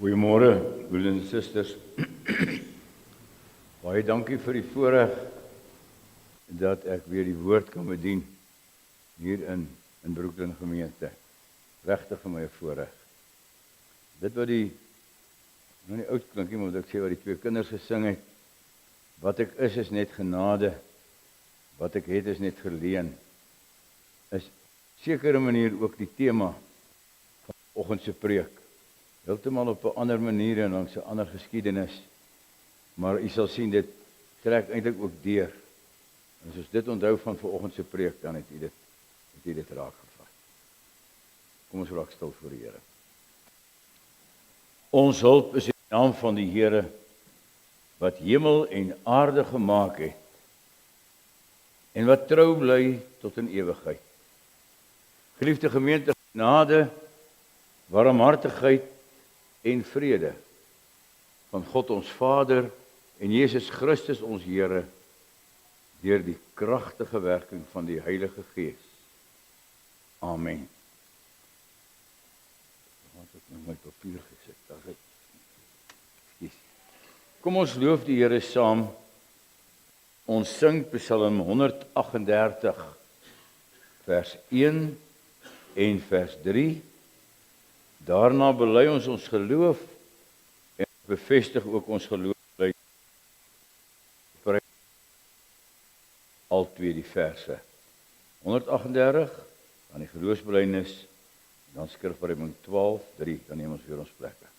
Goeiemôre, broers en susters. Baie dankie vir die voorreg dat ek weer die woord kan bedien hier in Brooklyn gemeente. Regtig vir my 'n voorreg. Dit wat die nou nie oud klink nie, maar wat ek sê wat die twee kinders gesing het, wat ek is net genade, wat ek het is net verleen, is sekere manier ook die tema van oggend se preek. Heeltemal op 'n ander manier en langs 'n ander geskiedenis. Maar u sal sien dit trek eintlik ook deur. En as ons dit onthou van vanoggend se preek, dan het u dit raak gevat. Kom ons raak stil voor die Here. Ons hulp is in die naam van die Here wat hemel en aarde gemaak het en wat trou bly tot in ewigheid. Geliefde gemeente, genade, barmhartigheid en vrede van God ons Vader en Jesus Christus ons Here deur die kragtige werking van die Heilige Gees. Amen. Wat het ek met my papier gesit? Kom ons loof die Here saam. Ons sing Psalm 138 vers 1 en vers 3. Daarna bely ons geloof en bevestig ook ons geloof by al twee die verse. 138, dan die geloofsbelijdenis, dan skrifberinge 12:3, dan neem ons weer ons plekke.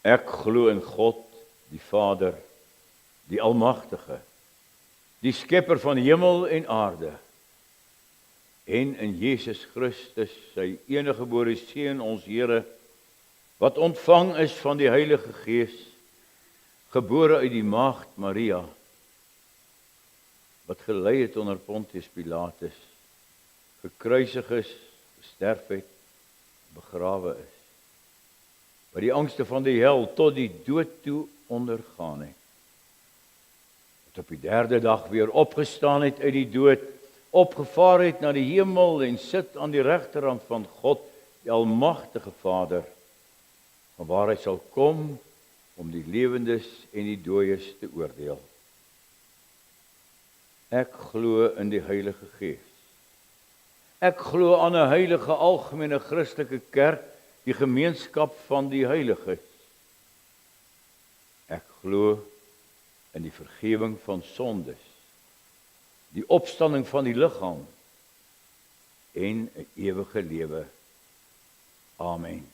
Ek glo in God, die Vader, die Almagtige, die Skepper van hemel en aarde, en in Jesus Christus, sy eniggebore Seun, ons Here, wat ontvang is van die Heilige Gees, gebore uit die maagd Maria, wat gelei het onder Pontius Pilatus, gekruisig is, gesterf het, begrawe is, wat die angste van die hel tot die dood toe ondergaan het, wat op die 3de dag weer opgestaan het uit die dood, opgevaar het na die hemel en sit aan die regterhand van God, die almagtige Vader, van waar hy sal kom om die lewendes en die dooies te oordeel. Ek glo in die Heilige Gees. Ek glo aan 'n heilige algemene Christelike kerk, die gemeenskap van die heiliges. Ek glo in die vergifnis van sondes, die opstanding van die liggaam en 'n ewige lewe. Amen.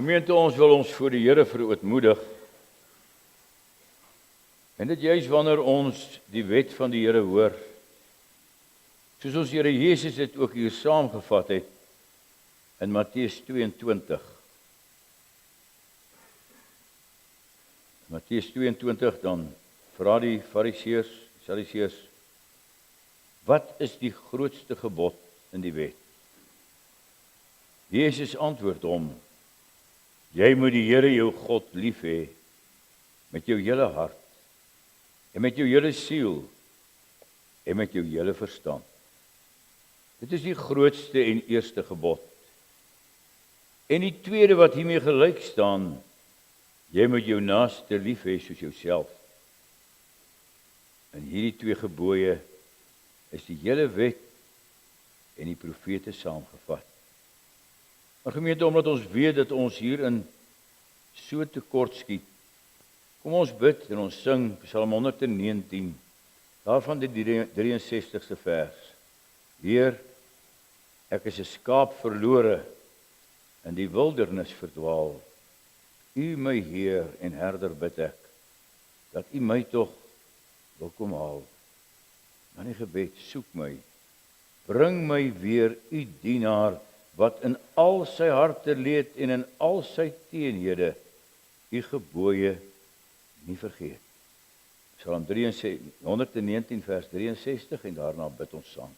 Gemeente, ons wil ons voor die Here verootmoedig. En dit juis wanneer ons die wet van die Here hoor, soos ons Here Jesus dit ook hier saamgevat het in Matteus 22. Matteus 22, dan vra die Fariseërs, Sadduseërs, wat is die grootste gebod in die wet? Jesus antwoord hom, jy moet die Here jou God lief hê met jou hele hart en met jou hele siel en met jou hele verstand. Dit is die grootste en eerste gebod. En die tweede wat hiermee gelyk staan, jy moet jou naaste lief hê soos jouself. En hierdie 2 gebooie is die hele wet en die profete saamgevat. Maar gemeente, omdat ons weet dat ons hierin so tekort skiet, kom ons bid en ons sing Psalm 119, daarvan die 63ste vers. Heer, ek is 'n skaap verlore, in die wildernis verdwaal. U my Heer en Herder bid ek, dat u my tog wil kom haal. Maar in gebed, soek my, bring my weer u dienaar, wat in al sy harte leed en in al sy teenhede u gebooie nie vergeet. Psalm 119 vers 63 en daarna bid ons saam.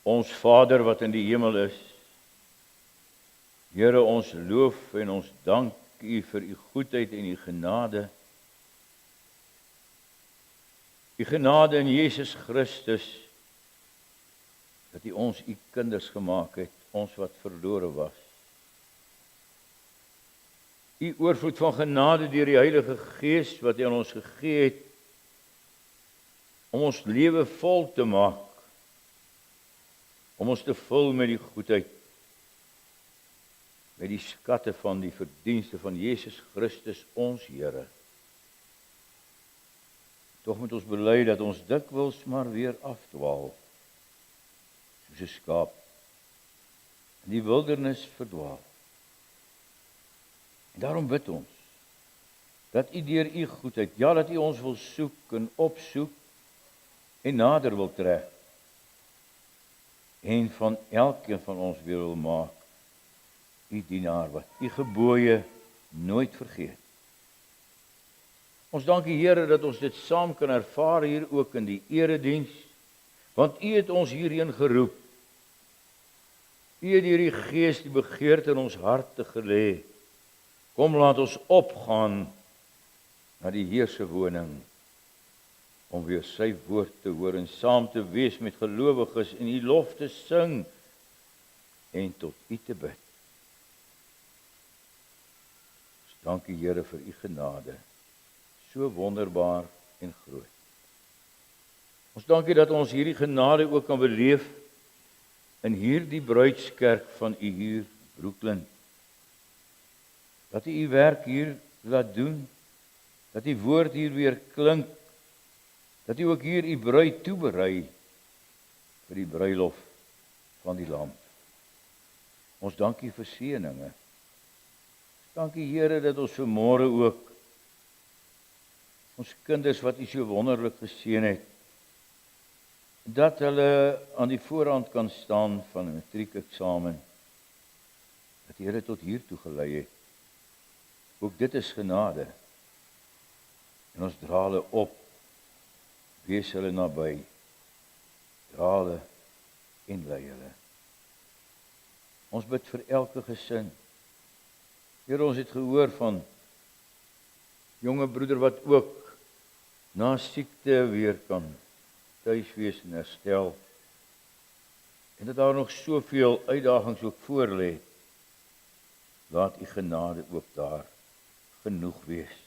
Ons Vader wat in die hemel is, Here, ons loof en ons dank U vir U goedheid en U genade. U genade in Jesus Christus, dat U ons U kinders gemaak het, ons wat verlore was. U oorvloed van genade deur die Heilige Gees wat U aan ons gegee het, om ons lewe vol te maak, om ons te vul met die goedheid, met die skatte van die verdienste van Jesus Christus, ons Here. Tog moet ons bely dat ons dikwels maar weer afdwaal, soos 'n skaap in die wildernis verdwaal. En daarom bid ons, dat U deur U goedheid, ja, dat U ons wil soek en opsoek, en nader wil trek, en van elkeen van ons weer wil maak, U dienaar wat U gebooie nooit vergeet. Ons dank U, Here, dat ons dit saam kan ervaar hier ook in die erediens, want U het ons hierheen geroep. U het deur die Gees die begeerte in ons harte gelê. Kom, laat ons opgaan na die Heer se woning, om weer sy woord te hoor en saam te wees met gelowiges en U lof te sing en tot U te bid. Ons dank U, Here, vir U genade, so wonderbaar en groot. Ons dank U dat ons hierdie genade ook kan beleef in hierdie bruidskerk van U hier, Brooklyn. Dat U U werk hier laat doen, dat U woord hier weer klink, dat U ook hier U bruid toeberei vir die bruilof van die Lam. Ons dank U vir seëninge. Dank U, Here, dat ons vanmôre ook ons kinders wat U so wonderlik geseën het, dat hulle aan die voorhand kan staan van 'n matriekeksamen, dat die Here tot hier toe gelei het. Ook dit is genade. En ons dra hulle op, wees hulle naby, dra hulle en lei hulle. Ons bid vir elke gesin. Here, ons het gehoor van jonge broeder wat ook na siekte weer kan tuis wees en herstel. En dat daar nog soveel uitdagings ook voor lê. Laat U genade ook daar genoeg wees.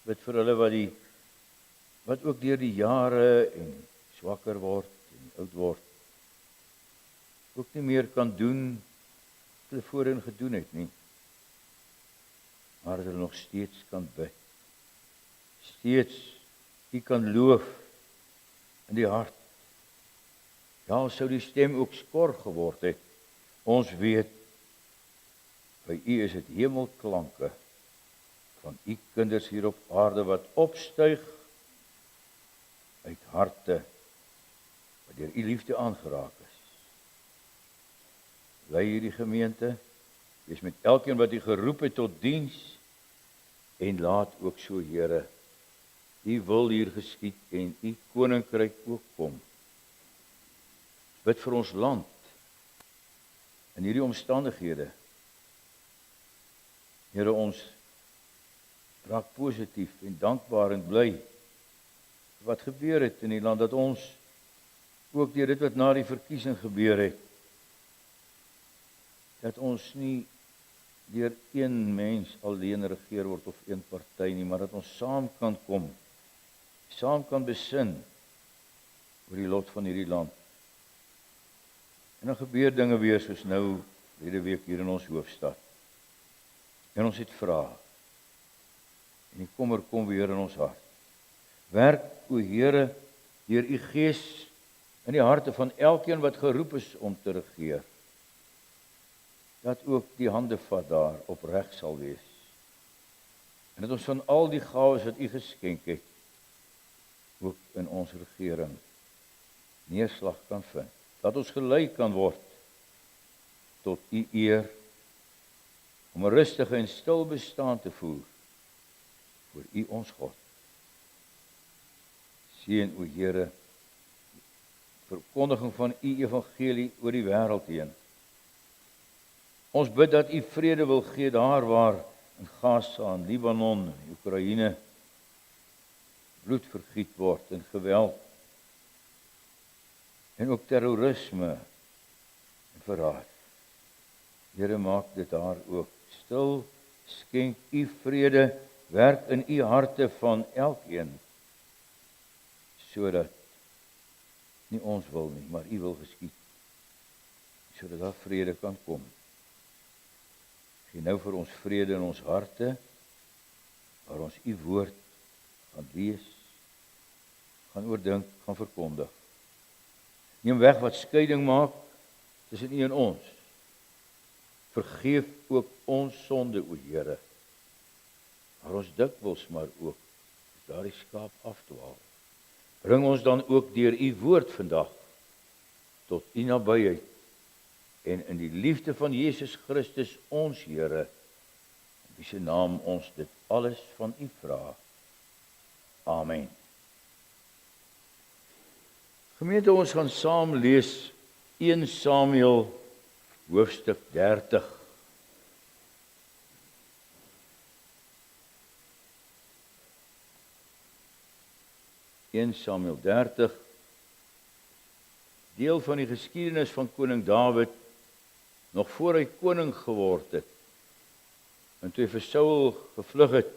Bid vir hulle wat ook deur die jare en swakker word en oud word, ook nie meer kan doen wat hulle voorheen gedoen het nie. Maar dat hulle nog steeds kan bid. Steeds U kan loof in die hart. Ja, sou die stem ook skor geword het. Ons weet, by U is dit hemelklanke van U kinders hier op aarde wat opstyg uit harte wat deur U liefde aangeraak is. Lei hierdie gemeente, wees met elkeen wat U geroep het tot diens, en laat ook so, Here, U wil hier geskied en U koninkryk ook kom. Bid vir ons land in hierdie omstandighede. Here, ons raak positief en dankbaar en bly wat gebeur het in die land, dat ons ook deur dit wat na die verkiesing gebeur het, dat ons nie deur een mens alleen regeer word of een party nie, maar dat ons saam kan kom, saam kan besin oor die lot van hierdie land. En dan gebeur dinge weer soos nou hierdie week hier in ons hoofstad. En ons het vrae. En die kommer kom weer in ons hart. Werk, o Here, deur U Gees in die harte van elkeen wat geroep is om te regeer. Dat ook die hande vat daar opreg sal wees. En dat ons van al die gawes wat U geskenk het, ook in ons regering neerslag kan vind. Dat ons gelei kan word tot U eer, om 'n rustige en stil bestaan te voer voor U ons God. Seën, o Here, verkondiging van u evangelie oor die wêreld heen. Ons bid dat u vrede wil gee daar waar in Gaza, in Libanon, in Oekraïne bloed vergiet word en geweld en ook terrorisme en verraad. Here, maak dit daar ook stil, skenk u vrede, werk in u harte van elkeen, sodat nie ons wil nie, maar u wil geskied, sodat daar vrede kan kom. Gee nou vir ons vrede in ons harte, waar ons u woord gaan lees, gaan oordink, gaan verkondig. Neem weg wat skeiding maak tussen u en ons. Vergeef ook ons sonde, o Here, waar ons dikwels maar ook daardie skaap afdwaal. Bring ons dan ook deur u woord vandag tot u nabyheid en in die liefde van Jesus Christus ons Here, in wie se naam ons dit alles van u vra. Amen. Gemeente, ons gaan saam lees 1 Samuel hoofstuk 30. Samuel 30, deel van die geskiedenis van koning Dawid, nog voor hy koning geword het, en toe hy vir Saul gevlug het,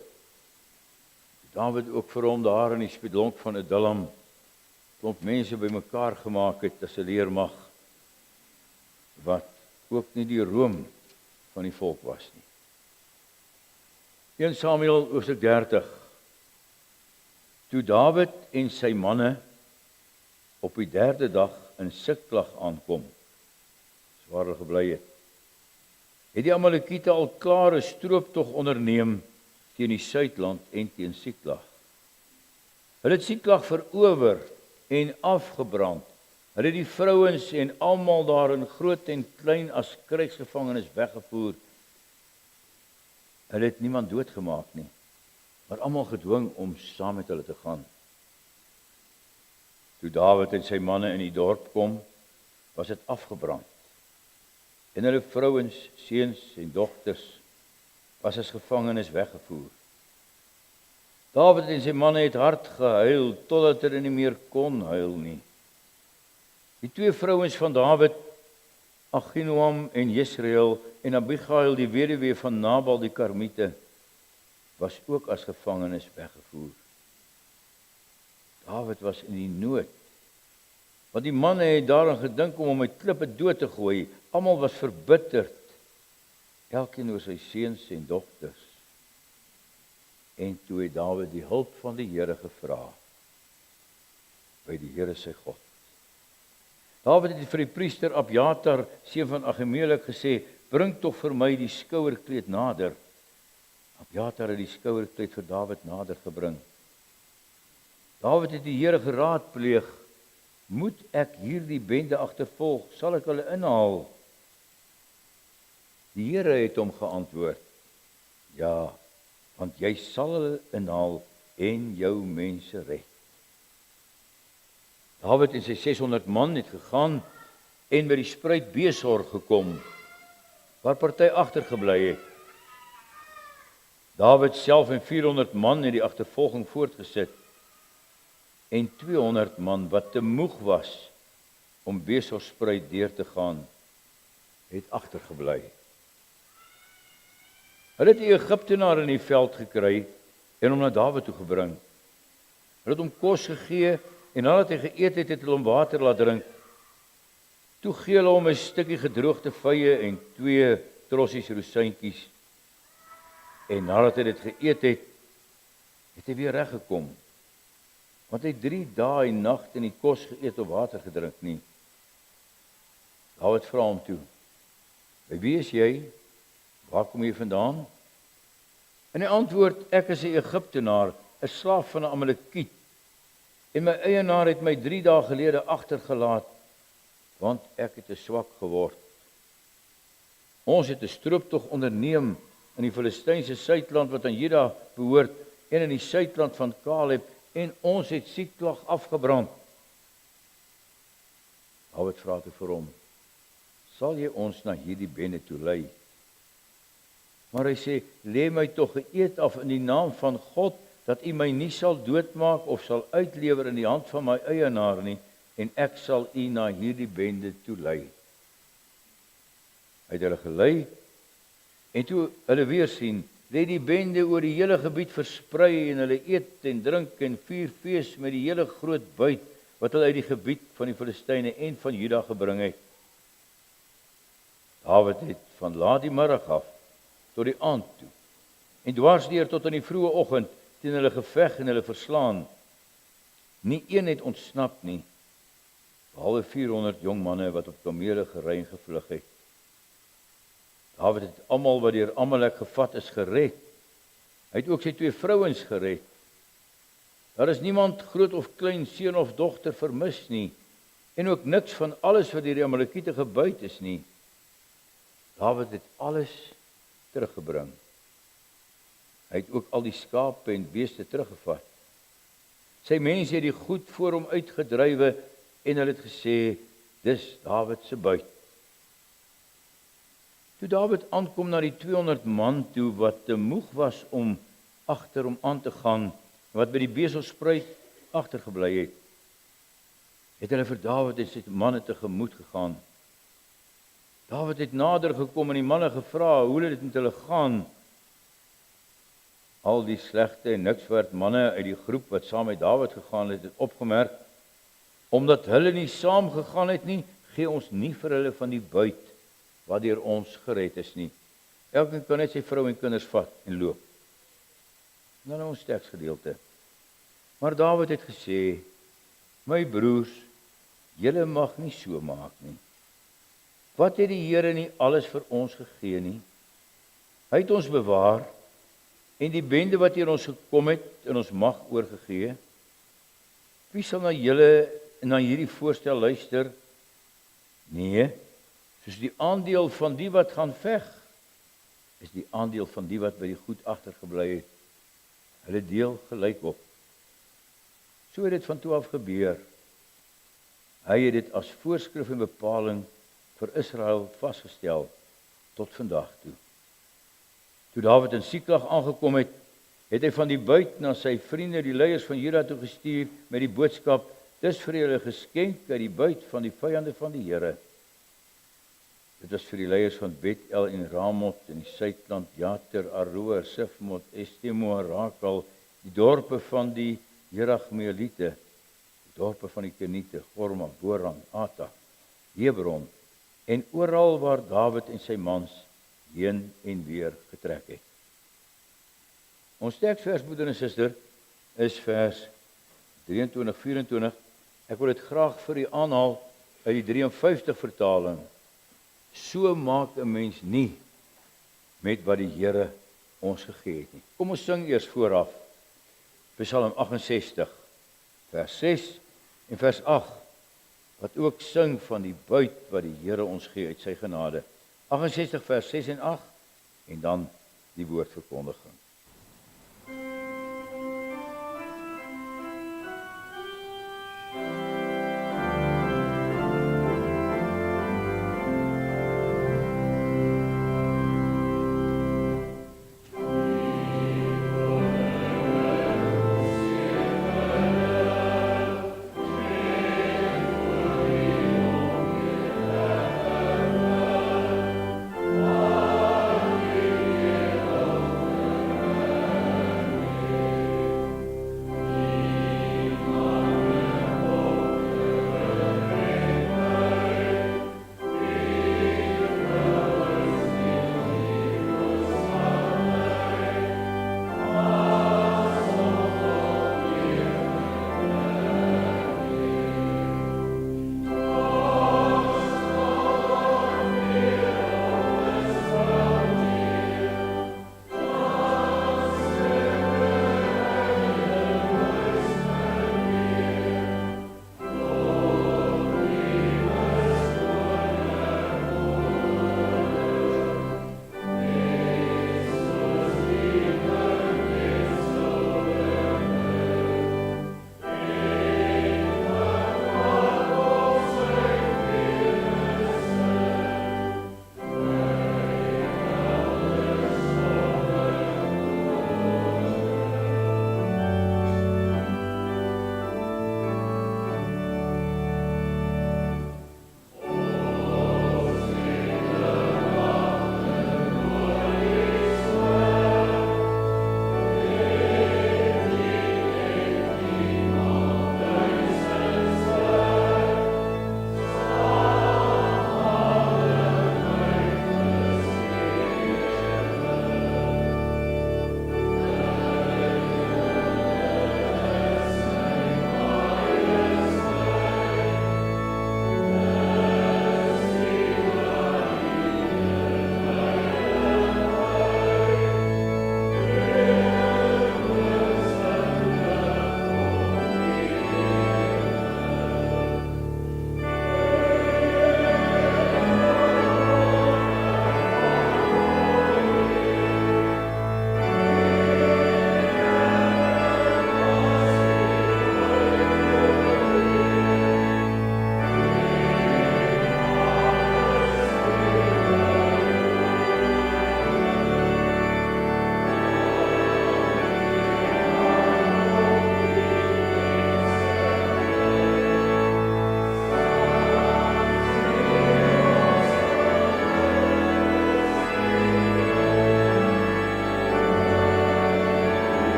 Dawid ook vir hom daar in die spelonk van Adullam, klomp mense bymekaar gemaak het as 'n leermag, wat ook nie die roem van die volk was nie. 1 Samuel hoofstuk 30. Toe Dawid en sy manne op die 3de dag in Siklag aankom, waar hulle gebly het die Amalekiete al klare strooptog onderneem teen die Suidland en teen Siklag. Hulle het Siklag verower en afgebrand. Hulle het die vrouens en almal daar in groot en klein as krygsgevangenes weggevoer. Hulle het niemand doodgemaak nie, maar almal gedwing om saam met hulle te gaan. Toe Dawid en sy manne in die dorp kom, was dit afgebrand. En hulle vrouens, seuns en dogters was as gevangenes weggevoer. Dawid en sy manne het hard gehuil totdat hulle nie meer kon huil nie. Die 2 vrouens van Dawid, Ahinoam en Jesreel, en Abigail, die weduwee van Nabal die Karmiete, was ook as gevangenes weggevoer. Dawid was in die nood, want die manne het daaraan gedink om hom met klippe dood te gooi. Almal was verbitterd, elkeen oor sy seuns en dogters. En toe het Dawid die hulp van die Here gevra, by die Here sy God. Dawid het vir die priester Abjatar, seun van Ahimelek, gesê, bring tog vir my die skouerkleed nader. Abjatar het die skouerkleed vir Dawid nader gebring. Dawid het die Here geraadpleeg, moet ek hierdie bende agtervolg, sal ek hulle inhaal? Die Here het hom geantwoord, ja, want jy sal hulle inhaal en jou mense red. Dawid en sy 600 man het gegaan en by die spruit Besor gekom, waar party agtergebly het. Dawid self en 400 man het die agtervolging voortgesit, en 200 man wat te moeg was om Besor spruit deur te gaan, het agtergebly. Hulle het die Egiptenaar in die veld gekry en hom na Dawid toe gebring. Hulle het hom kos gegee en nadat hy geëet het, het hulle hom water laat drink. Toe gee hulle hom 'n stukkie gedroogde vye en 2 trossies rosientjies. En nadat hy dit geëet het, het hy weer reggekom. Want hy 3 dae en nagte nie kos geëet of water gedrink nie. Dawid vra hom toe, by wie is jy? Waar kom jy vandaan? En hy antwoord, ek is 'n Egiptenaar, 'n slaaf van 'n Amalekiet. En my eienaar het my 3 dae gelede agtergelaat, want ek het te swak geword. Ons het 'n strooptog onderneem in die Filistynse Suidland wat aan Juda behoort en in die Suidland van Kaleb, en ons het Siklag afgebrand. Dawid vra toe vir hom, sal jy ons na hierdie bende toe lei? Maar hy sê, lê my tog 'n eed af in die naam van God, dat u my nie sal doodmaak of sal uitlewer in die hand van my eienaar nie, en ek sal u na hierdie bende toe lei. Hy het hulle gelei, en toe hulle weer sien, lê die bende oor die hele gebied versprei, en hulle eet en drink en vier fees met die hele groot buit, wat hulle uit die gebied van die Filistyne en van Juda gebring het. Dawid het van laat die middag af tot die aand toe, en dwarsdeur tot in die vroeë oggend, teen hulle geveg en hulle verslaan. Nie een het ontsnap nie, behalwe 400 jong manne wat op kamele gery en gevlug het. Dawid het almal wat deur Amalek gevat is gered. Hy het ook sy 2 vrouens gered. Daar is niemand groot of klein, seun of dogter vermis nie, en ook niks van alles wat deur die Amalekiete gebuit is nie. Dawid het alles teruggebring. Hy het ook al die skape en beeste teruggevat. Sy mense het die goed voor hom uitgedrywe, en hulle het gesê, dis Dawid se buit. Toe Dawid aankom na die 200 man toe, wat te moeg was om agter hom aan te gaan, wat by die beselspruit agtergebly het, het hulle vir Dawid en sy manne tegemoet gegaan. Dawid het nader gekom en die manne gevra hoe dit met hulle gaan. Al die slegte en nikswerd manne uit die groep wat saam met Dawid gegaan het, het opgemerk, omdat hulle nie saam gegaan het nie, gee ons nie vir hulle van die buit wat deur ons gered is nie. Elkeen kan net sy vrou en kinders vat en loop. Dan ons teksgedeelte. Maar Dawid het gesê, my broers, julle mag nie so maak nie. Wat het die Here nie alles vir ons gegee nie? Hy het ons bewaar, en die bende wat hier ons gekom het, in ons mag oorgegee. Wie sal na julle en na hierdie voorstel luister? Nee, soos die aandeel van die wat gaan veg, is die aandeel van die wat by die goed agtergebly het. Hulle deel gelyk op. So het dit van toe af gebeur. Hy het dit as voorskrif en bepaling vir Israel vasgestel tot vandag toe. Toe Dawid in Siklag aangekom het, het hy van die buit na sy vriende, die leiers van Juda toe gestuur met die boodskap, dis vir julle geskenk uit die buit van die vyande van die Here. Dit was vir die leiers van Bet-El en Ramot in die suidland, Jater, Aroer, Sifmot, Estemo, Rakal, die dorpe van die Jeragmeeliete, die dorpe van die Keniete, Gorma, Boran, Ata, Hebron, en oral waar Dawid en sy mans heen en weer getrek het. Ons teksvers, broeder en suster, is vers 23-24. Ek wil dit graag vir u aanhaal uit die 53 vertaling. So maak 'n mens nie met wat die Here ons gegee het nie. Kom ons sing eers vooraf. Psalm 68, vers 6 en vers 8, wat ook sing van die buit wat die Here ons gee uit sy genade. 68 vers 6 en 8 en dan die woordverkondiging.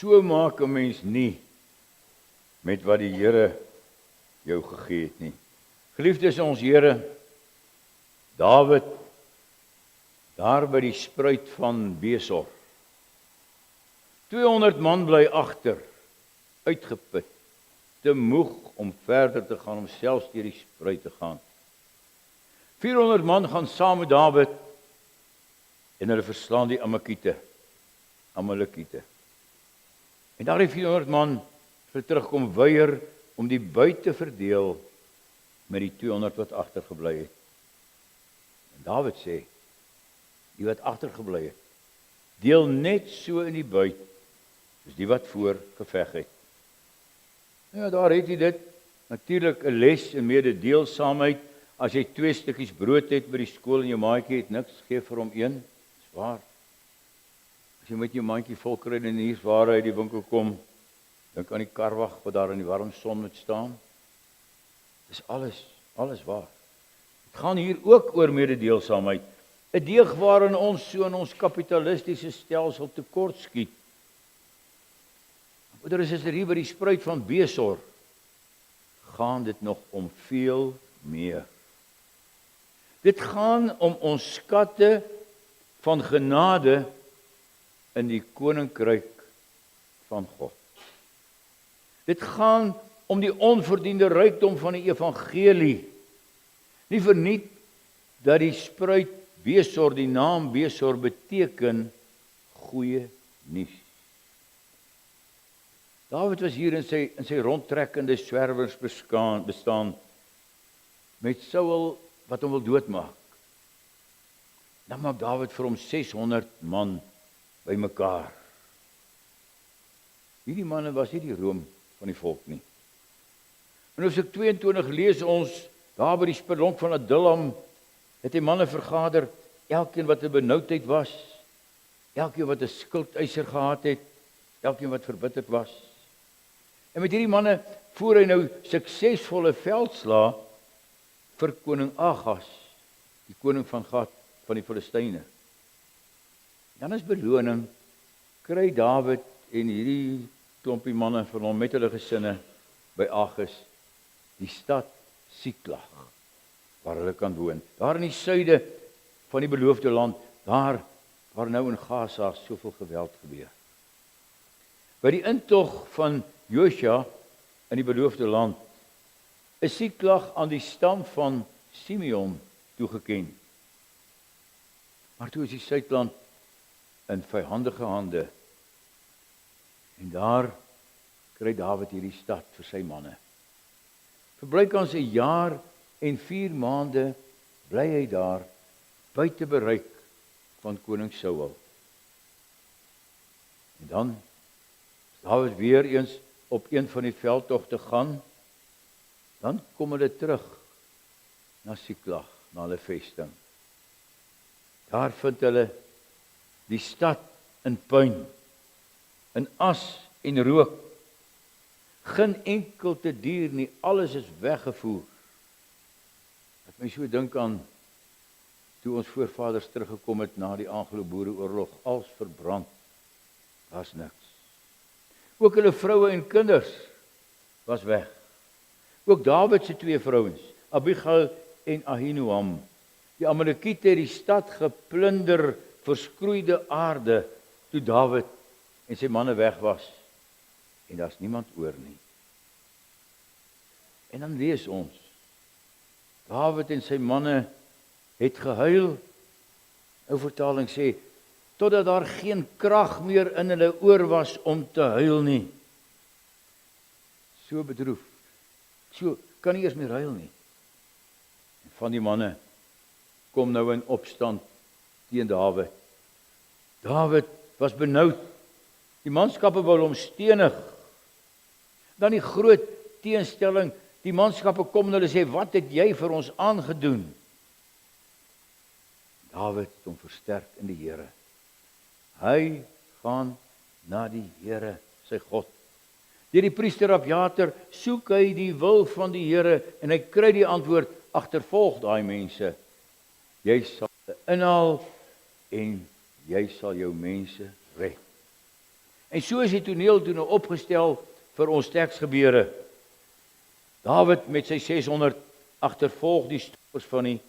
So maak 'n mens nie met wat die Here jou gegee het nie. Geliefdes, ons Here, Dawid, daar by die spruit van Besor, 200 man bly agter, uitgeput, te moeg om verder te gaan, om selfs deur die spruit te gaan. 400 man gaan saam met Dawid en hulle verslaan die Amalekiete. En daardie 400 man vir terugkom weier om die buit te verdeel met die 200 wat agtergebly het. En Dawid sê, die wat agtergebly het, deel net so in die buit soos die wat voor geveg het. Ja, daar het jy dit. Natuurlik 'n les in mededeelsaamheid. As jy 2 stukkies brood het by die skool en jou maatjie het niks, gee vir hom 1. Dis waar. As jy met jou mandjie vol kry en hier waar hy uit die winkel kom, dink aan die karwag wat daar in die warm son moet staan. Dis alles waar. Dit gaan hier ook oor mededeelsaamheid. 'n Deeg waarin ons so in ons kapitalistiese stelsel tekort skiet. Broeders en susters, hier by die spruit van Besor gaan dit nog om veel meer. Dit gaan om ons skatte van genade in die koninkryk van God. Dit gaan om die onverdiende rykdom van die evangelie. Nie verniet dat die spruit Besor, die naam Besor beteken goeie nuus. Dawid was hier in sy rondtrekkende swerwers bestaan met Saul wat hom wil doodmaak. Dan maak Dawid vir hom 600 man bymekaar. Hierdie manne was nie die roem van die volk nie. In Hoofstuk 22 lees ons, daar by die spelonk van Adullam, het die manne vergader, elkeen wat 'n benoudheid was, elkeen wat 'n skuldeiser gehad het, elkeen wat verbitterd was. En met hierdie manne voer hy nou suksesvolle veldslae vir koning Agas, die koning van Gat van die Filistyne. Dan as beloning kry Dawid en hierdie klompie manne van hom met hulle gesinne by Agas die stad Siklag waar hulle kan woon. Daar in die suide van die beloofde land, daar waar nou in Gaza soveel geweld gebeur. By die intog van Josua in die beloofde land is Siklag aan die stam van Simeon toegeken. Maar toe is die Suidland in vyhandige hande en daar kry Dawid hierdie stad vir sy manne. Verblyk ons 'n jaar en 4 maande bly hy daar buite bereik van koning Saul. En dan Dawid weer eens op een van die veldtogte gaan, dan kom hulle terug na Siklag, na hulle vesting. Daar vind hulle die stad in puin, in as en rook. Geen enkelte dier nie, alles is weggevoer. Ek my so dink aan toe ons voorvaders teruggekom het na die Anglo-Boereoorlog, als verbrand, daar's niks. Ook hulle vroue en kinders was weg. Ook Dawid se 2 vrouens, Abigail en Ahinoam. Die Amalekiete het die stad geplunder, verskroeide aarde, toe Dawid en sy manne weg was. En daar's niemand oor nie. En dan lees ons, Dawid en sy manne het gehuil, 'n vertaling sê, totdat daar geen krag meer in hulle oor was om te huil nie. So bedroef. So kan nie eers meer huil nie. En van die manne kom nou in opstand teen Dawid. Dawid was benoud. Die manskappe wou hom stenig. Dan die groot teenstelling, die manskappe kom en hulle sê, wat het jy vir ons aangedoen? Dawid het hom versterk in die Here. Hy gaan na die Here, sy God. Deur die priester Abjatar soek hy die wil van die Here en hy kry die antwoord, agtervolg daai mense. Jy sal inhaal en jy sal jou mense red. En so is die toneel toe nou opgestel vir ons teksgebeure. Dawid met sy 600 agtervolg die stoppers van die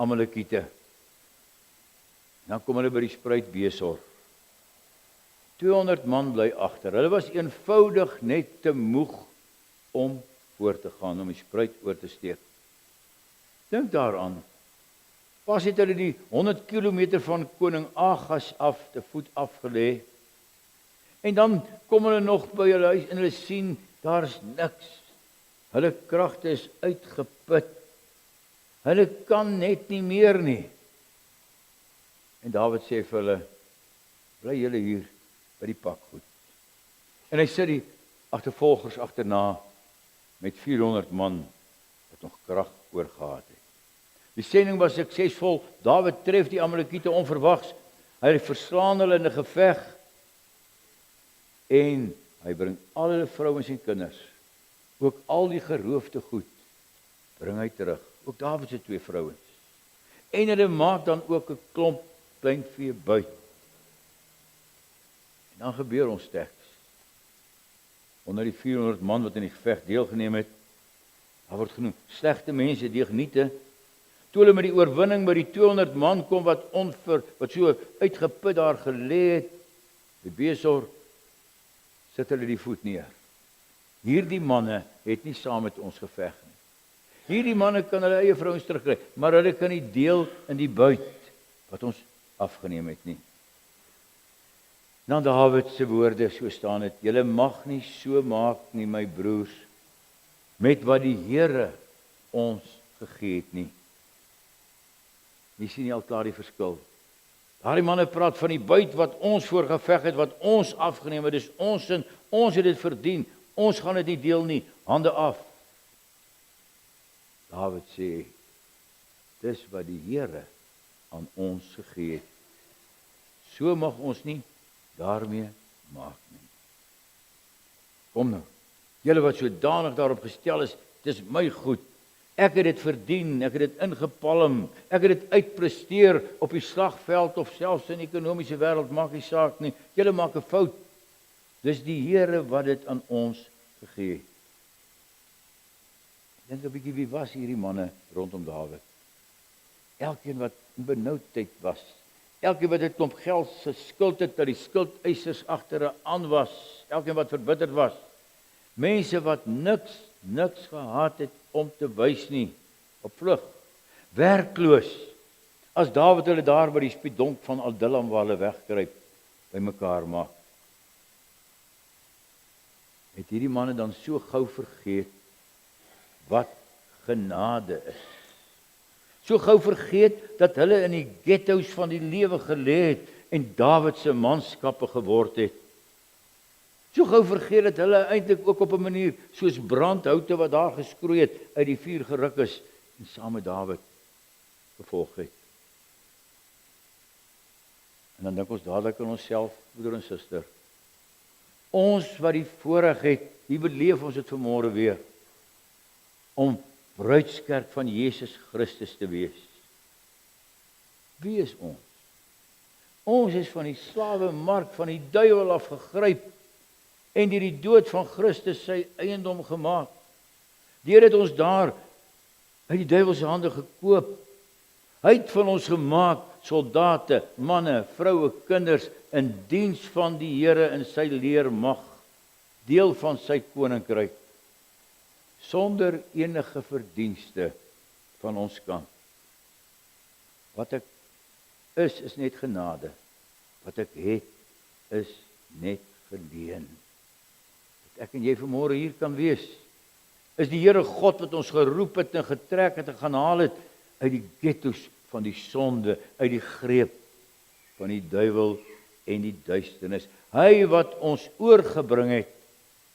Amalekiete. Dan kom hulle by die spruit Besor. 200 man bly agter. Hulle was eenvoudig net te moeg om voort te gaan, om die spruit oor te steek. Dink daaraan. Pas het hulle die 100 kilometer van koning Agas af te voet afgelê. En dan kom hulle nog by hulle huis en hulle sien, daar is niks. Hulle kragte is uitgeput. Hulle kan net nie meer nie. En Dawid sê vir hulle, bly julle hier by die pakgoed. En hy sit die agtervolgers agterna met 400 man wat nog krag oorgehad het. Die sending was suksesvol. Dawid tref die Amalekiete onverwags. Hy verslaan hulle in 'n geveg en hy bring al hulle vrouens en kinders, ook al die geroofde goed, bring hy terug. Ook Dawid se 2 vrouens. En hulle maak dan ook 'n klomp kleinvee buit. En dan gebeur ons teks. Onder die 400 man wat in die geveg deelgeneem het, daar word genoem slegte mense, deugniete. Toe hulle met die oorwinning by die 200 man kom wat so uitgeput daar gelê het, by Besor, sit hulle die voet neer. Hierdie manne het nie saam met ons geveg nie. Hierdie manne kan hulle eie vrouens terugkry, maar hulle kan nie deel in die buit wat ons afgeneem het nie. Dan Dawid se woorde so staan het: julle mag nie so maak nie, my broers, met wat die Here ons gegee het nie. Jy sien nie al klaar die verskil. Daardie manne praat van die buit wat ons voorgeveg het, wat ons afgeneem het, dis ons sin, ons het dit verdien, ons gaan dit nie deel nie, hande af. Dawid sê, dis wat die Here aan ons gegee het. So mag ons nie daarmee maak nie. Kom nou, julle wat sodanig daarop gestel is, dis my goed. Ek het dit verdien, ek het dit ingepalm, ek het dit uitpresteer op die slagveld of selfs in die ekonomiese wêreld, maak nie saak nie. Julle maak 'n fout. Dis die Here wat dit aan ons gegee het. Dink 'n bietjie, wie was hierdie manne rondom Dawid? Elkeen wat in benoudheid was, elkeen wat 'n klomp geld se skuld het, dat die skuldeisers agter aan was, elkeen wat verbitterd was, mense wat niks gehad het om te wys nie, op vlug, werkloos, as Dawid hulle daar by die spiedonk van Adullam waar hulle wegkruip, by mekaar maak. Het hierdie manne dan so gou vergeet wat genade is. So gou vergeet dat hulle in die ghettos van die lewe gelê het en Dawid se manskappe geword het. So gou vergeet dat hulle eintlik ook op 'n manier soos brandhoute wat daar geskroei het, uit die vuur geruk is en saam met Dawid gevolg het. En dan dink ons dadelik aan onsself, broeder en suster. Ons wat die voorreg het, hier beleef ons dit vanmôre weer, om bruidskerk van Jesus Christus te wees. Wie is ons? Ons is van die slawemark van die duiwel af gegryp en deur die dood van Christus sy eiendom gemaak. Deur het ons daar uit die duiwel se hande gekoop. Hy het van ons gemaak soldate, manne, vroue, kinders in diens van die Here in sy leermag, deel van sy koninkryk, sonder enige verdienste van ons kant. Wat ek is net genade. Wat ek het, is net geleen. Dat ek en jy vanmôre hier kan wees, is die Here God wat ons geroep het en getrek het en gaan haal het uit die ghettos van die sonde, uit die greep van die duiwel en die duisternis. Hy wat ons oorgebring het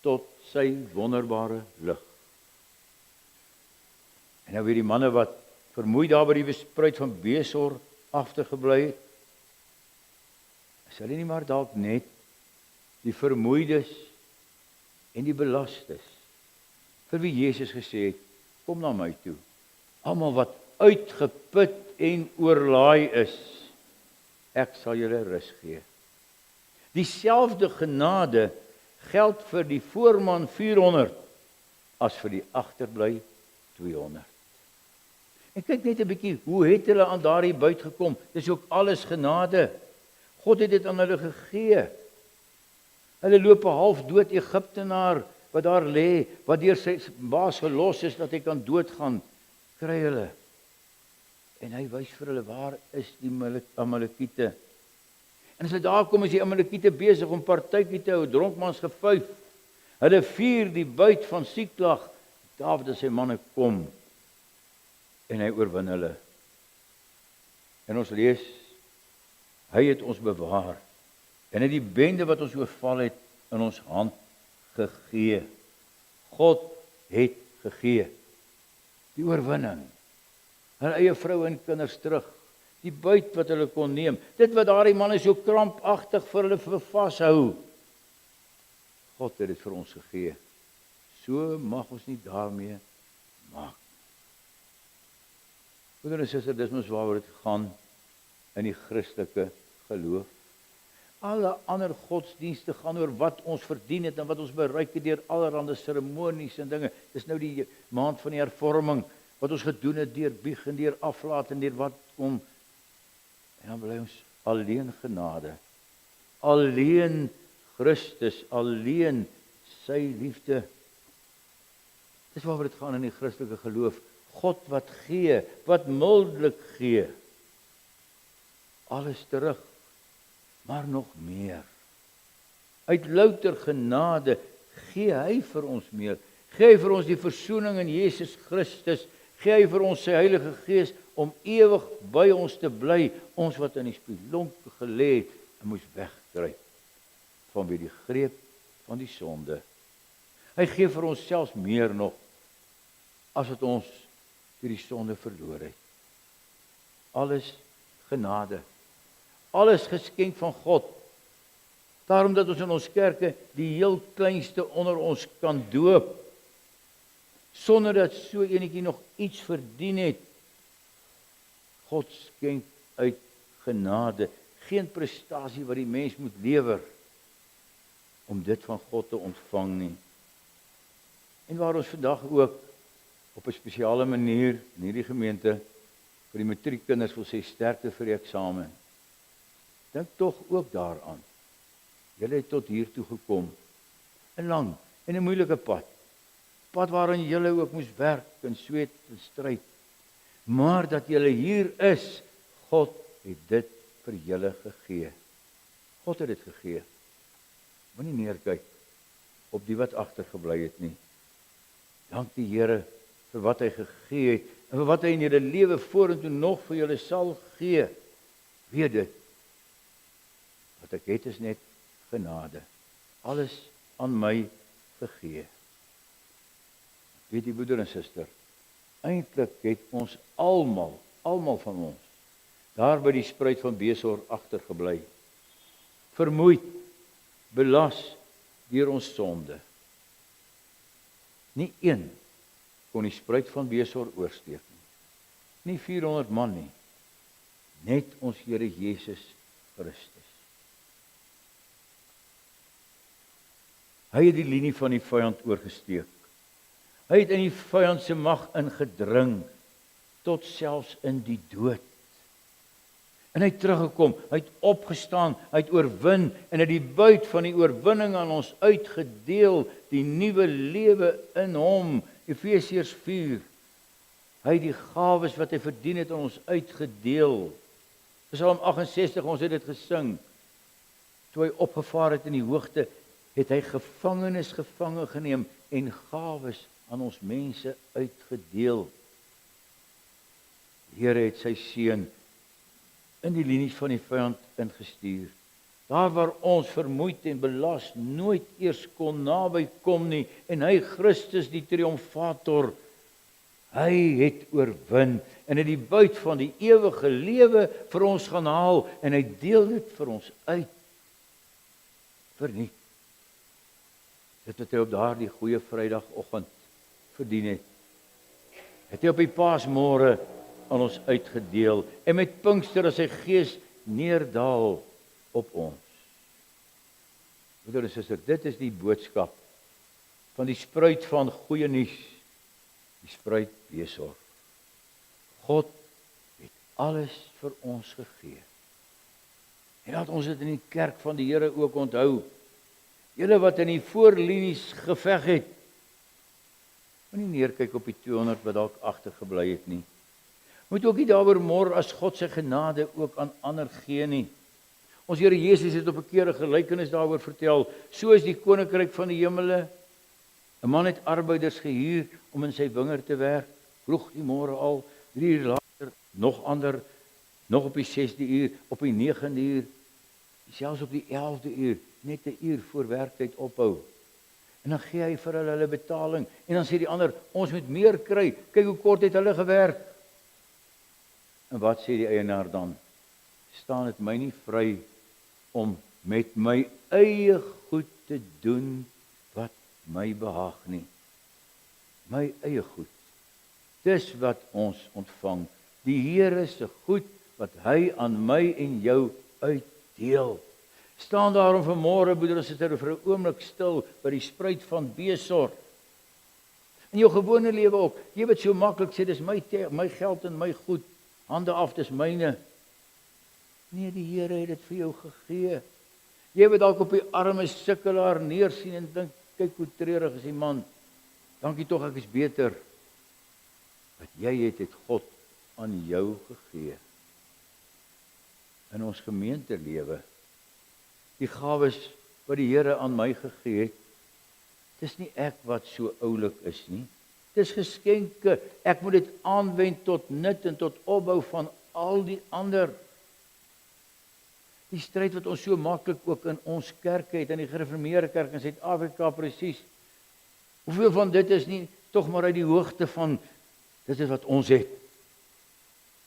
tot sy wonderbare lig. En nou weer die manne wat vermoeid daar by die spruit van Besor agtergebly het. Is hulle nie maar dalk net die vermoeides en die belastes vir wie Jesus gesê het, kom na my toe. Almal wat uitgeput en oorlaai is, ek sal julle rus gee. Dieselfde genade geld vir die voorman 400 as vir die agterbly 200. En kyk net 'n bietjie, hoe het hulle aan daardie buit gekom? Dis ook alles genade. God het dit aan hulle gegee. Hulle loop 'n half dood Egiptenaar wat daar lê, wat deur sy baas gelos is dat hy kan doodgaan, kry hulle. En hy wys vir hulle, waar is die Amalekiete? En as hulle daar kom, is die Amalekiete besig om partytjie te hou, dronkmans gefuif. Hulle vier die buit van Siklag. Dawid en sy manne kom en hy oorwin hulle. En ons lees, hy het ons bewaar en het die bende wat ons oorval het in ons hand gegee. God het gegee. Die oorwinning. Hulle eie vroue en kinders terug. Die buit wat hulle kon neem. Dit wat daardie manne so krampagtig vir hulle vashou. God het dit vir ons gegee. So mag ons nie daarmee maak. Broeder en suster, dis mos waaroor dit gaan in die Christelike geloof. Alle ander godsdienste gaan oor wat ons verdien het en wat ons bereik het deur allerlei seremonies en dinge. Dis nou die maand van die hervorming wat ons gedoen het deur bieg en deur aflaat en deur wat kom. En dan bly ons alleen genade. Alleen Christus, alleen sy liefde. Dis waaroor dit gaan in die Christelike geloof. God wat gee, wat mildelik gee. Alles terug, maar nog meer. Uit louter genade gee hy vir ons meer. Gee hy vir ons die versoening in Jesus Christus. Gee hy vir ons sy Heilige Gees om ewig by ons te bly. Ons wat in die spelonke gelê het en moes wegkruip vanweë die greep van die sonde. Hy gee vir ons selfs meer nog as wat ons deur die sonde verloor het. Alles genade. Alles geskenk van God. Daarom dat ons in ons kerke die heel kleinste onder ons kan doop, sonder dat so enetjie nog iets verdien het. God skenk uit genade, geen prestasie wat die mens moet lewer om dit van God te ontvang nie. En waar ons vandag ook op 'n spesiale manier in hierdie gemeente vir die matriekkinders wil sê sterkte vir die eksamen. Dink tog ook daaraan. Julle het tot hier toe gekom. 'n Lang en 'n moeilike pad. Pad waarin julle ook moes werk en sweet en stryd. Maar dat julle hier is, God het dit vir julle gegee. God het dit gegee. Moenie neerkyk op die wat agtergebly het nie. Dank die Here vir wat hy gegee het en vir wat hy in julle lewe vorentoe nog vir julle sal gee. Weet dit. Wat ek het is net genade. Alles aan my gegee. Weet die broeder en suster, eintlik het ons almal van ons, daar by die spruit van Besor agtergebly. Vermoeid, belas deur ons sonde. Nie een kon die spruit van Besor oorsteek nie. Nie 400 man nie. Net ons Here Jesus Christus. Hy het die linie van die vyand oorgesteek. Hy het in die vyand se mag ingedring tot selfs in die dood. En hy het teruggekom, hy het opgestaan, hy het oorwin en het die buit van die oorwinning aan ons uitgedeel, die nuwe lewe in hom, Efesiërs 4. Hy het die gawes wat hy verdien het aan ons uitgedeel. Psalm 68, ons het dit gesing. Toe hy opgevaar het in die hoogte, het hy gevangenes gevange geneem en gawes aan ons mense uitgedeel. Die Here het sy seun in die linies van die vyand ingestuur. Daar waar ons vermoeid en belas nooit eers kon naby kom nie, en hy Christus die triomfator, hy het oorwin en het die buit van die ewige lewe vir ons gaan haal en hy deel dit vir ons uit. Verniet. Dit wat hy op daardie goeie Vrydagoggend verdien het. Het hy op die Paasmôre aan ons uitgedeel en met Pinkster as sy Gees neerdal op ons. Broeder en suster, dit is die boodskap van die spruit van goeie nuus, die spruit Besor. God het alles vir ons gegee. En laat ons dit in die kerk van die Here ook onthou. Julle wat in die voorlinies geveg het, moenie neerkyk op die 200 wat dalk agtergebly het nie. Moet ook nie daaroor mor as God se genade ook aan ander gee nie. Ons Here Jesus het op 'n keer 'n gelykenis daaroor vertel. So is die koninkryk van die hemele. 'n Man het arbeiders gehuur om in sy wingerd te werk. Vroeg die môre al, 3 uur later, nog ander, nog op die 6de uur, op die 9de uur, selfs op die 11de uur, net 'n uur voor werktyd ophou. En dan gee hy vir hulle betaling. En dan sê die ander, ons moet meer kry. Kyk hoe kort het hulle gewerk. En wat sê die eienaar dan? Staan dit my nie vry om met my eie goed te doen wat my behaag nie. My eie goed. Dis wat ons ontvang. Die Here se goed wat hy aan my en jou uitdeel. Staan daarom vanmôre, broeder en suster, vir 'n oomblik stil by die spruit van Besor. In jou gewone lewe ook. Jy weet so maklik sê dis my geld en my goed. Hande af, dis myne. Nee, die Here het dit vir jou gegee. Jy weet dalk op die arme sukkelaar neersien en dink, kyk hoe treurig is die man. Dankie tog, ek is beter. Wat jy het God aan jou gegee. In ons gemeentelewe, die gawes wat die Here aan my gegee het, dis nie ek wat so oulik is nie. Dis geskenke. Ek moet dit aanwend tot nut en tot opbou van al die ander. Die stryd wat ons so maklik ook in ons kerk het, in die gereformeerde kerk in Suid-Afrika presies. Hoeveel van dit is nie tog maar uit die hoogte van dit is wat ons het.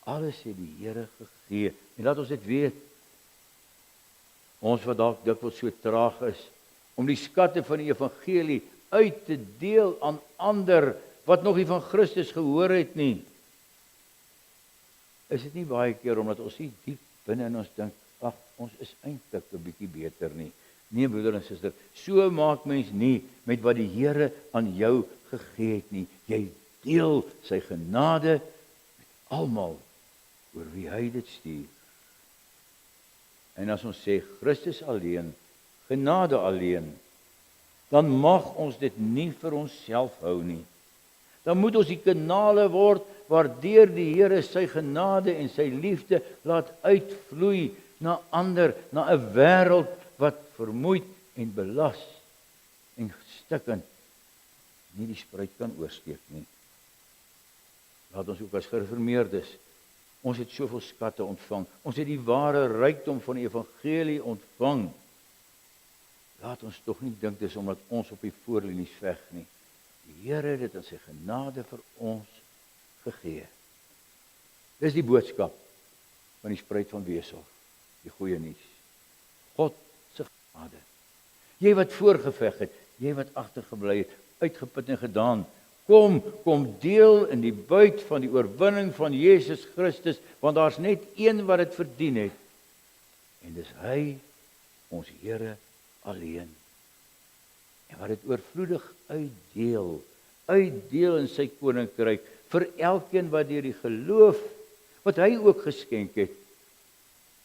Alles het die Here gegee. En laat ons dit weet. Ons wat dalk dikwels so traag is om die skatte van die evangelie uit te deel aan ander wat nog nie van Christus gehoor het nie. Is dit nie baie keer omdat ons nie diep binne in ons dink, ag, ons is eintlik 'n bietjie beter nie. Nee, broeder en suster, so maak mens nie met wat die Here aan jou gegee het nie. Jy deel sy genade met almal oor wie hy dit stuur. En as ons sê Christus alleen, genade alleen, dan mag ons dit nie vir onsself hou nie. Dan moet ons die kanale word waardeur die Here sy genade en sy liefde laat uitvloei na ander, na 'n wêreld wat vermoeid en belas en stikkend nie die spruit kan oorsteek nie. Laat ons ook as gereformeerdes, ons het soveel skatte ontvang. Ons het die ware rykdom van die evangelie ontvang. Laat ons tog nie dink dis omdat ons op die voorlinies veg nie. Die Here het dit in sy genade vir ons gegee. Dis die boodskap van die spruit van Besor, die goeie nuus. God se genade. Jy wat voorgeveg het, jy wat agtergebly het, uitgeput en gedaan, kom deel in die buit van die oorwinning van Jesus Christus, want daar's net een wat dit verdien het. En dis hy, ons Here alleen. En wat dit oorvloedig uitdeel in sy koninkryk vir elkeen wat deur die geloof wat hy ook geskenk het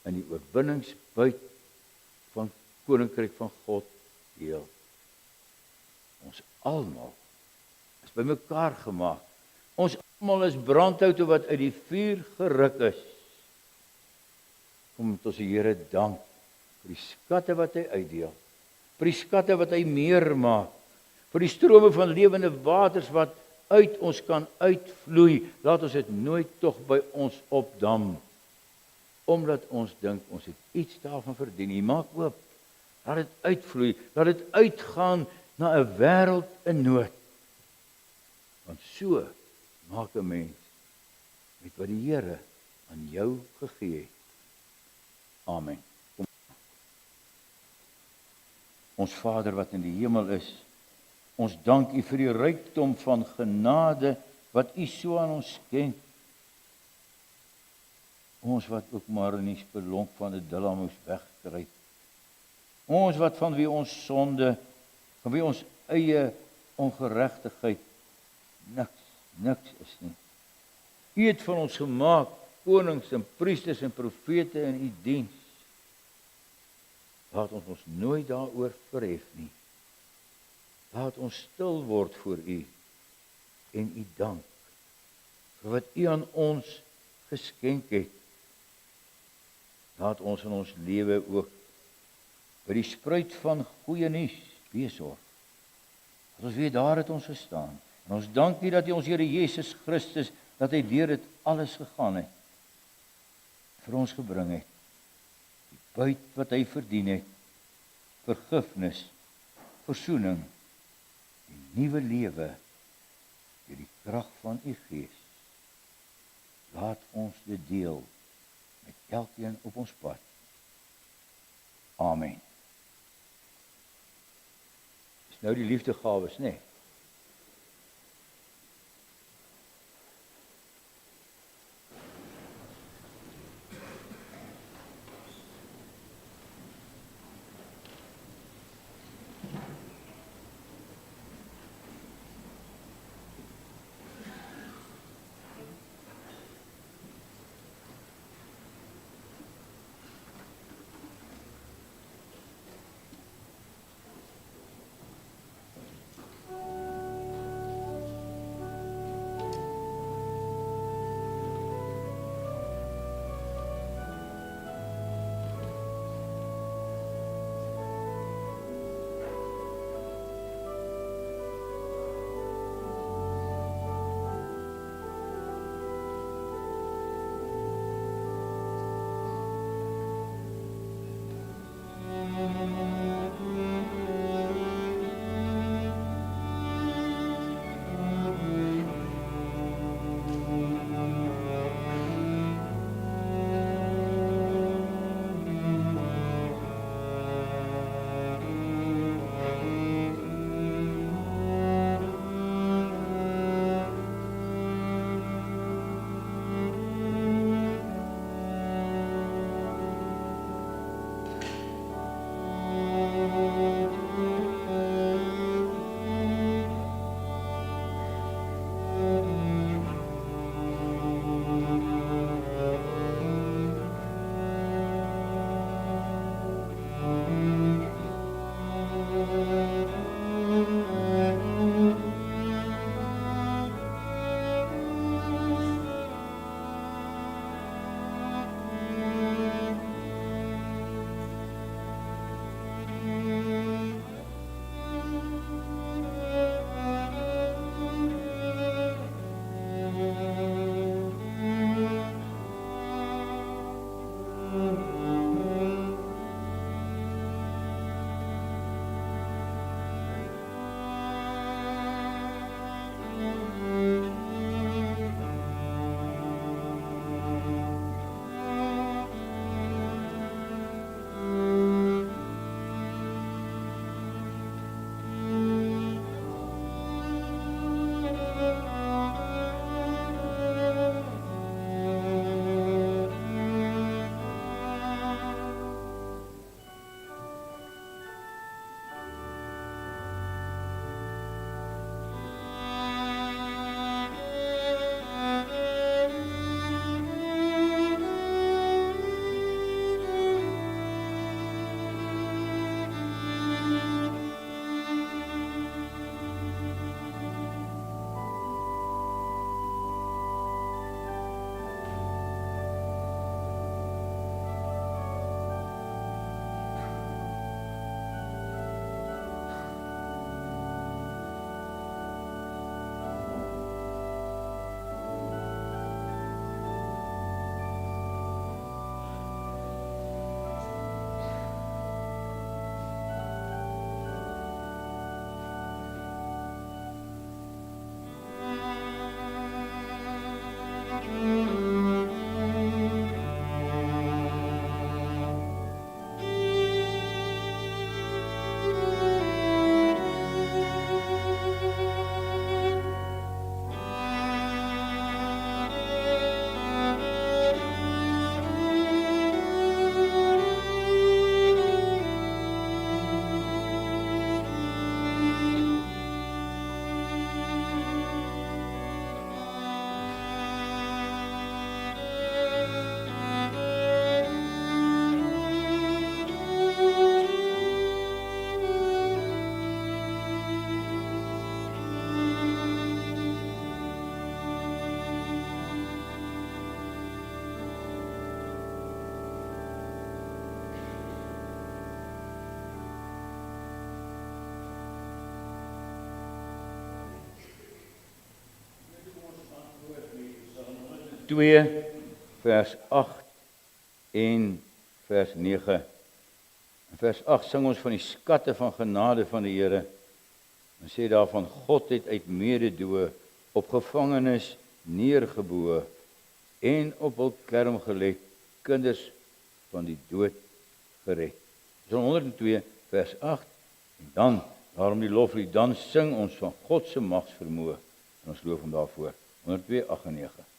in die oorwinningsbuit van koninkryk van God deel. Ons almal is bymekaar gemaak. Ons almal is brandhoute wat uit die vuur geruk is. Kom tot die Here dank vir die skatte wat hy uitdeel, vir die skatte wat hy meer maak, vir die strome van lewende waters wat uit ons kan uitvloei. Laat ons dit nooit tog by ons opdam, omdat ons dink ons het iets daarvan verdien. Jy maak oop, laat dit uitvloei, laat dit uitgaan na 'n wêreld in nood. Want so maak 'n mens met wat die Here aan jou gegee het. Amen. Ons Vader wat in die hemel is, ons dank U vir die rykdom van genade wat U so aan ons skenk. Ons wat ook maar in die spelonk van 'n dilla moes wegkruip. Ons wat van wie ons sonde, van wie ons eie ongeregtigheid niks is nie. U het van ons gemaak konings en priesters en profete in u diens. Laat ons nooit daaroor verhef nie. Laat ons stil word voor u en u dank vir wat u aan ons geskenk het. Laat ons in ons lewe ook by die spruit van goeie nuus besorg. Dat ons weet daar het ons gestaan. En ons dank U dat U ons Here Jesus Christus, dat hy deur dit alles gegaan het, vir ons gebring het. Die buit wat hy verdien het, vergifnis, versoening, die nuwe lewe deur die krag van U Gees. Laat ons dit deel met elkeen op ons pad. Amen. Dis nou die liefdegawes, né? 2 vers 8 en vers 9. In vers 8 sing ons van die skatte van genade van die Here. En sê daarvan God het uit mededoe op gevangenes neergebo en op hul kerm gelê kinders van die dood gered. Psalm 102 vers 8 en dan daarom die loflied, dan sing ons van God se magsvermoë en ons loof hom daarvoor. 102 8 en 9.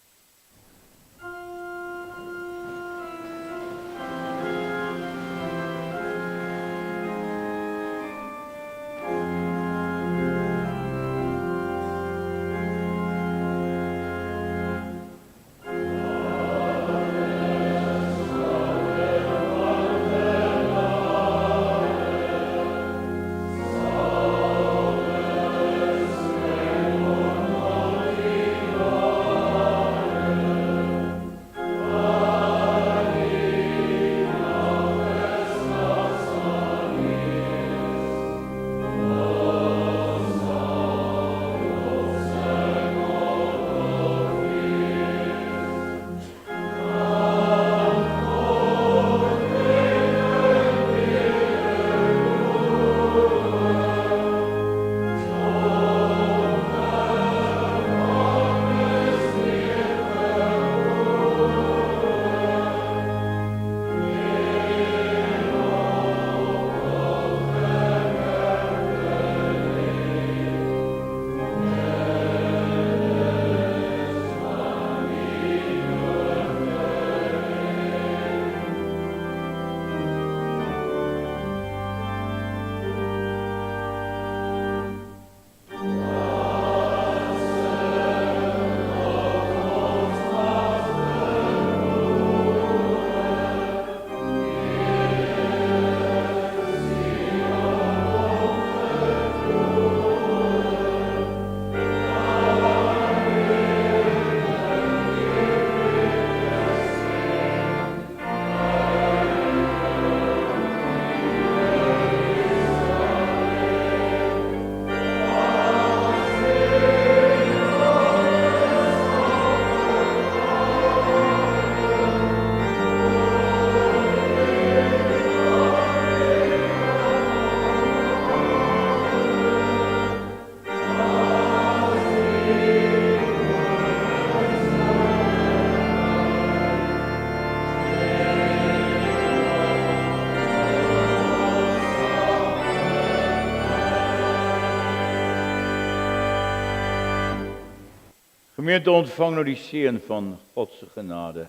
Gemeente, ontvang nou die seën van God se genade.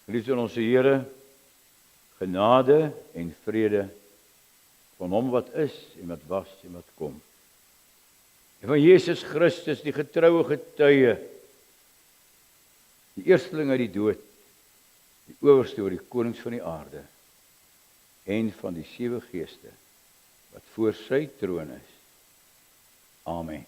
Geliefde in ons Here, genade en vrede van hom wat is en wat was en wat kom. En van Jesus Christus, die getroue getuie, die eersteling uit die dood, die owerste oor die konings van die aarde, en van die 7 geeste wat voor sy troon is. Amen.